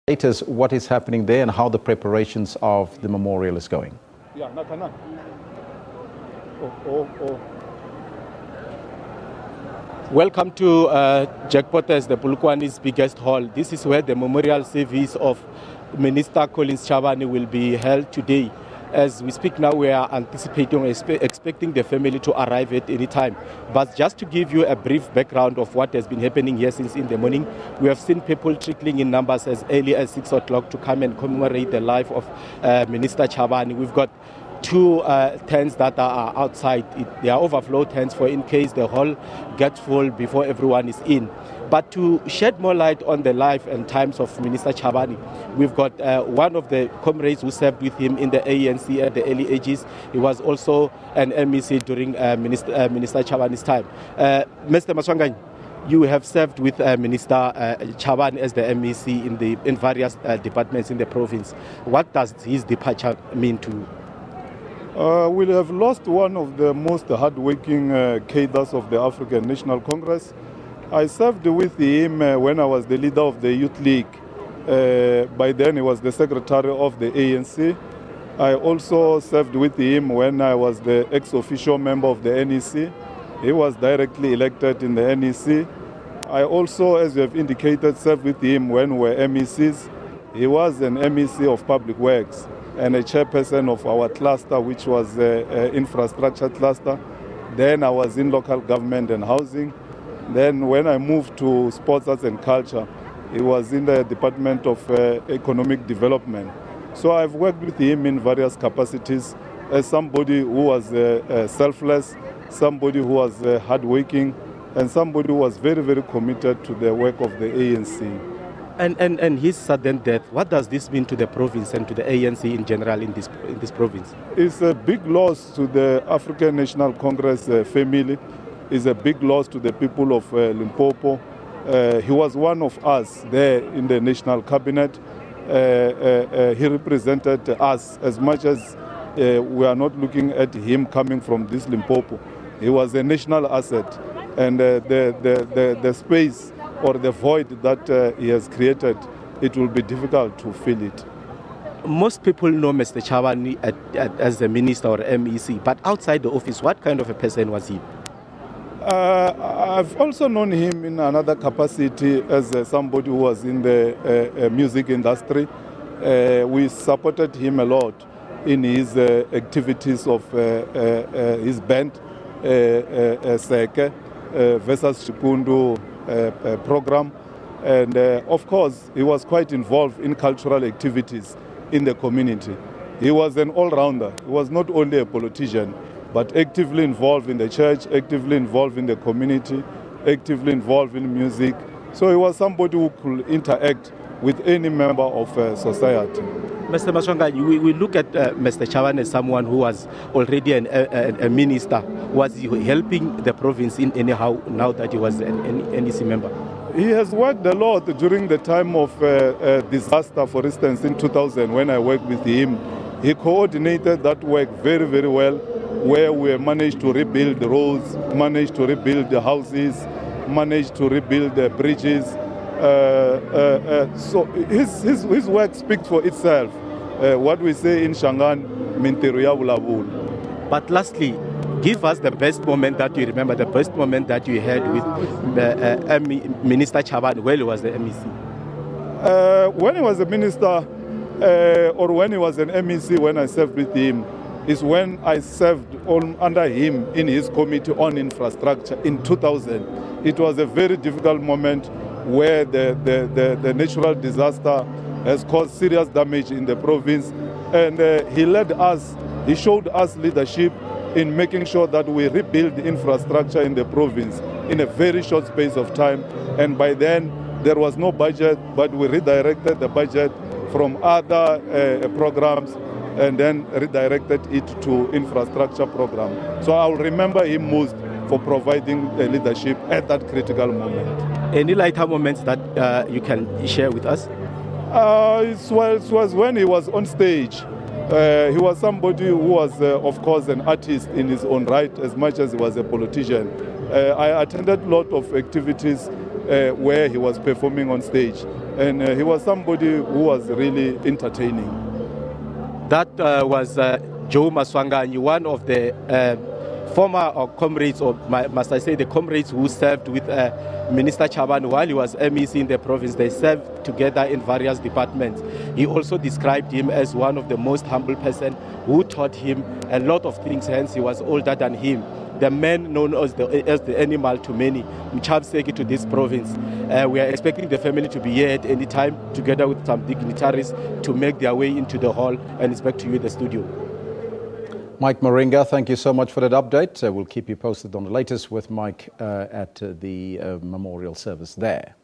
Latest, what is happening there and how the preparations of the memorial is going? Yeah, Natana. Welcome to Jackpot's, the Polokwane's biggest hall. This is where the memorial service of Minister Collins Chabane will be held today. As we speak now, we are anticipating, expecting the family to arrive at any time. But just to give you a brief background of what has been happening here since in the morning, we have seen people trickling in numbers as early as 6 o'clock to come and commemorate the life of Minister Chabane. We've got two tents that are outside. They are overflow tents for in case the hall gets full before everyone is in. But to shed more light on the life and times of Minister Chabane, we've got one of the comrades who served with him in the ANC at the early ages. He was also an MEC during Minister Chabane's time. Mr. Maswanganyi, you have served with Minister Chabane as the MEC in various departments in the province. What does his departure mean to you? We have lost one of the most hard-working cadres of the African National Congress. I served with him when I was the leader of the Youth League. By then he was the secretary of the ANC. I also served with him when I was the ex-official member of the NEC. He was directly elected in the NEC. I also, as you have indicated, served with him when we were MECs. He was an MEC of Public Works and a chairperson of our cluster, which was the infrastructure cluster. Then I was in local government and housing. Then when I moved to sports, arts and culture, he was in the Department of Economic Development. So I've worked with him in various capacities as somebody who was selfless, somebody who was hardworking, and somebody who was very, very committed to the work of the ANC. And his sudden death, what does this mean to the province and to the ANC in general in this province? It's a big loss to the African National Congress family. It's a big loss to the people of Limpopo. He was one of us there in the National Cabinet. He represented us as much as we are not looking at him coming from this Limpopo. He was a national asset, and the space or the void that he has created, it will be difficult to fill it. Most people know Mr. Chabane as a minister or MEC, but outside the office, what kind of a person was he? I've also known him in another capacity as somebody who was in the music industry. We supported him a lot in his activities of his band, Seke versus Xikundu program. And of course, he was quite involved in cultural activities in the community. He was an all-rounder. He was not only a politician, but actively involved in the church, actively involved in the community, actively involved in music. So he was somebody who could interact with any member of society. Mr. Maswanganyi, we look at Mr. Chabane as someone who was already a minister. Was he helping the province in anyhow now that he was an NEC member? He has worked a lot during the time of disaster, for instance, in 2000 when I worked with him. He coordinated that work very, very well, where we managed to rebuild the roads, managed to rebuild the houses, managed to rebuild the bridges. So his work speaks for itself. What we say in Shangaan, Mintiru ya Bulabul. But lastly, give us the best moment that you remember, the best moment that you had with Minister Chabane while he was the MEC. When he was a minister, or when he was an MEC, when I served with him, is when I served under him in his committee on infrastructure in 2000. It was a very difficult moment where the natural disaster has caused serious damage in the province. And he led us, he showed us leadership in making sure that we rebuild infrastructure in the province in a very short space of time. And by then, there was no budget, but we redirected the budget from other programs and then redirected it to infrastructure program. So I'll remember him most for providing leadership at that critical moment. Any lighter moments that you can share with us? It was when he was on stage. He was somebody who was, of course, an artist in his own right, as much as he was a politician. I attended a lot of activities where he was performing on stage. And he was somebody who was really entertaining. That was Joe Maswanganyi, one of the former comrades, or must I say the comrades who served with Minister Chabane while he was MEC in the province. They served together in various departments. He also described him as one of the most humble person who taught him a lot of things, hence he was older than him. The man known as the animal to many, Mchabseki to this province. We are expecting the family to be here at any time, together with some dignitaries, to make their way into the hall, and it's back to you in the studio. Mike Moringa, thank you so much for that update. We'll keep you posted on the latest with Mike at the memorial service there.